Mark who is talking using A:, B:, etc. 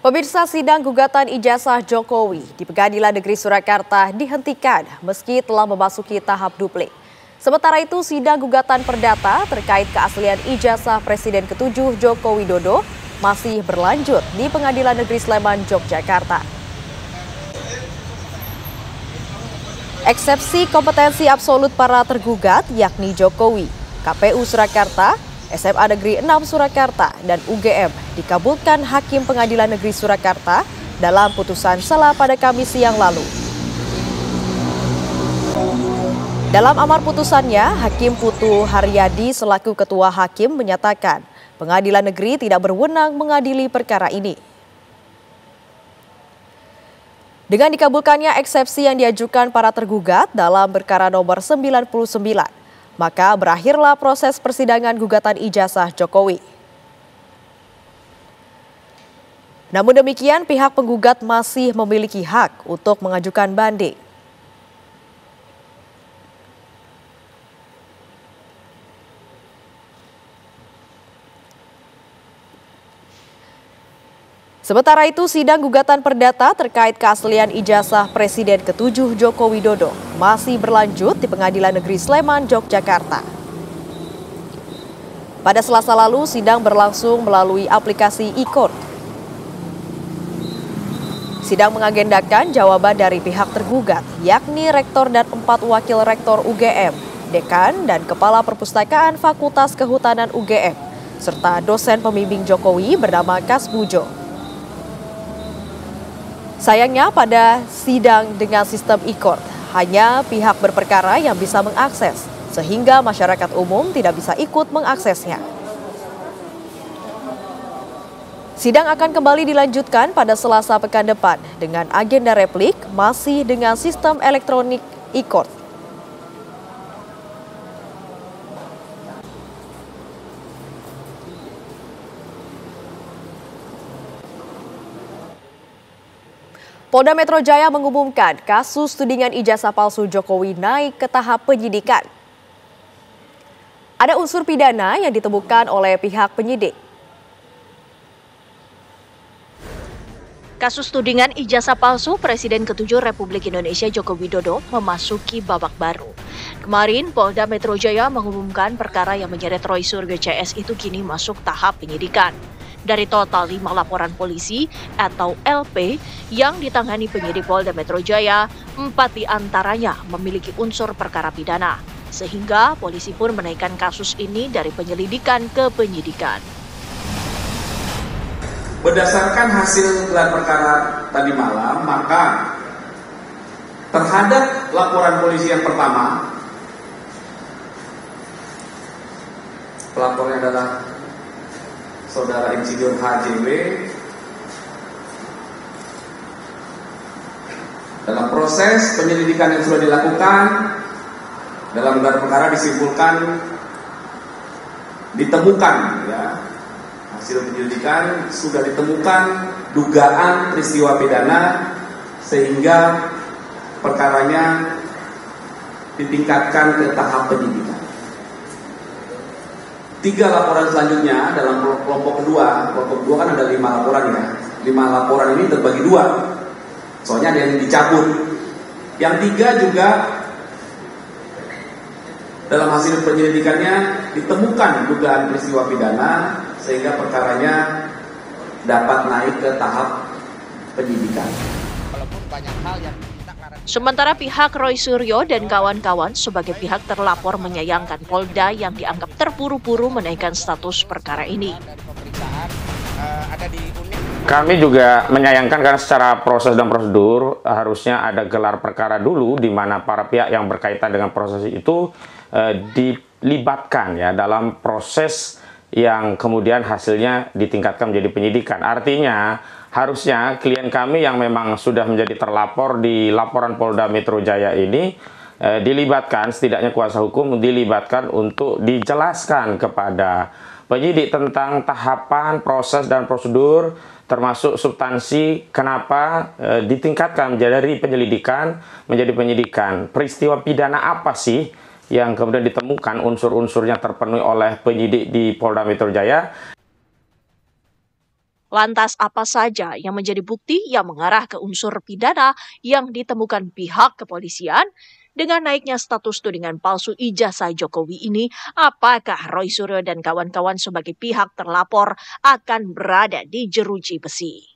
A: Pemirsa, sidang gugatan ijazah Jokowi di Pengadilan Negeri Surakarta dihentikan meski telah memasuki tahap duplik. Sementara itu, sidang gugatan perdata terkait keaslian ijazah Presiden ke-7 Joko Widodo masih berlanjut di Pengadilan Negeri Sleman, Yogyakarta. Eksepsi kompetensi absolut para tergugat yakni Jokowi, KPU Surakarta, SMA Negeri 6 Surakarta, dan UGM dikabulkan Hakim Pengadilan Negeri Surakarta dalam putusan sela pada Kamis siang lalu. Dalam amar putusannya, Hakim Putu Haryadi selaku Ketua Hakim menyatakan Pengadilan Negeri tidak berwenang mengadili perkara ini. Dengan dikabulkannya eksepsi yang diajukan para tergugat dalam perkara nomor 99, maka berakhirlah proses persidangan gugatan ijazah Jokowi. Namun demikian, pihak penggugat masih memiliki hak untuk mengajukan banding. Sementara itu, sidang gugatan perdata terkait keaslian ijazah Presiden ke-7 Joko Widodo masih berlanjut di Pengadilan Negeri Sleman, Yogyakarta. Pada Selasa lalu, sidang berlangsung melalui aplikasi e-court. Sidang mengagendakan jawaban dari pihak tergugat, yakni Rektor dan 4 Wakil Rektor UGM, Dekan dan Kepala Perpustakaan Fakultas Kehutanan UGM, serta dosen pembimbing Jokowi bernama Kasbujo. Sayangnya pada sidang dengan sistem e-court, hanya pihak berperkara yang bisa mengakses, sehingga masyarakat umum tidak bisa ikut mengaksesnya. Sidang akan kembali dilanjutkan pada Selasa pekan depan dengan agenda replik masih dengan sistem elektronik e-court. Polda Metro Jaya mengumumkan kasus tudingan ijazah palsu Jokowi naik ke tahap penyidikan. Ada unsur pidana yang ditemukan oleh pihak penyidik.
B: Kasus tudingan ijazah palsu Presiden ke-7 Republik Indonesia Joko Widodo memasuki babak baru. Kemarin, Polda Metro Jaya mengumumkan perkara yang menyeret Roy Suryo CS itu kini masuk tahap penyidikan. Dari total 5 laporan polisi atau LP yang ditangani penyidik Polda Metro Jaya, 4 diantaranya memiliki unsur perkara pidana. Sehingga polisi pun menaikkan kasus ini dari penyelidikan ke penyidikan.
C: Berdasarkan hasil gelar perkara tadi malam, maka terhadap laporan polisi yang pertama, pelapornya adalah Saudara Insinyur HJW. Dalam proses penyelidikan yang sudah dilakukan, dalam gelar perkara disimpulkan, ditemukan ya, hasil penyelidikan sudah ditemukan dugaan peristiwa pidana sehingga perkaranya ditingkatkan ke tahap penyidikan. 3 laporan selanjutnya dalam kelompok kedua kan ada 5 laporan ya. 5 laporan ini terbagi 2. Soalnya ada yang dicabut. Yang 3 juga dalam hasil penyelidikannya ditemukan dugaan peristiwa pidana sehingga perkaranya dapat naik ke tahap penyidikan.
B: Walaupun banyak hal yang sementara pihak Roy Suryo dan kawan-kawan sebagai pihak terlapor menyayangkan Polda yang dianggap terburu-buru menaikkan status perkara ini.
D: Kami juga menyayangkan karena secara proses dan prosedur harusnya ada gelar perkara dulu di mana para pihak yang berkaitan dengan proses itu dilibatkan ya dalam proses yang kemudian hasilnya ditingkatkan menjadi penyidikan. Artinya harusnya klien kami yang memang sudah menjadi terlapor di laporan Polda Metro Jaya ini dilibatkan, setidaknya kuasa hukum dilibatkan untuk dijelaskan kepada penyidik tentang tahapan, proses dan prosedur termasuk substansi kenapa ditingkatkan dari penyelidikan menjadi penyidikan. Peristiwa pidana apa sih yang kemudian ditemukan unsur-unsurnya terpenuhi oleh penyidik di Polda Metro Jaya.
B: Lantas apa saja yang menjadi bukti yang mengarah ke unsur pidana yang ditemukan pihak kepolisian? Dengan naiknya status tudingan palsu ijazah Jokowi ini, apakah Roy Suryo dan kawan-kawan sebagai pihak terlapor akan berada di jeruji besi?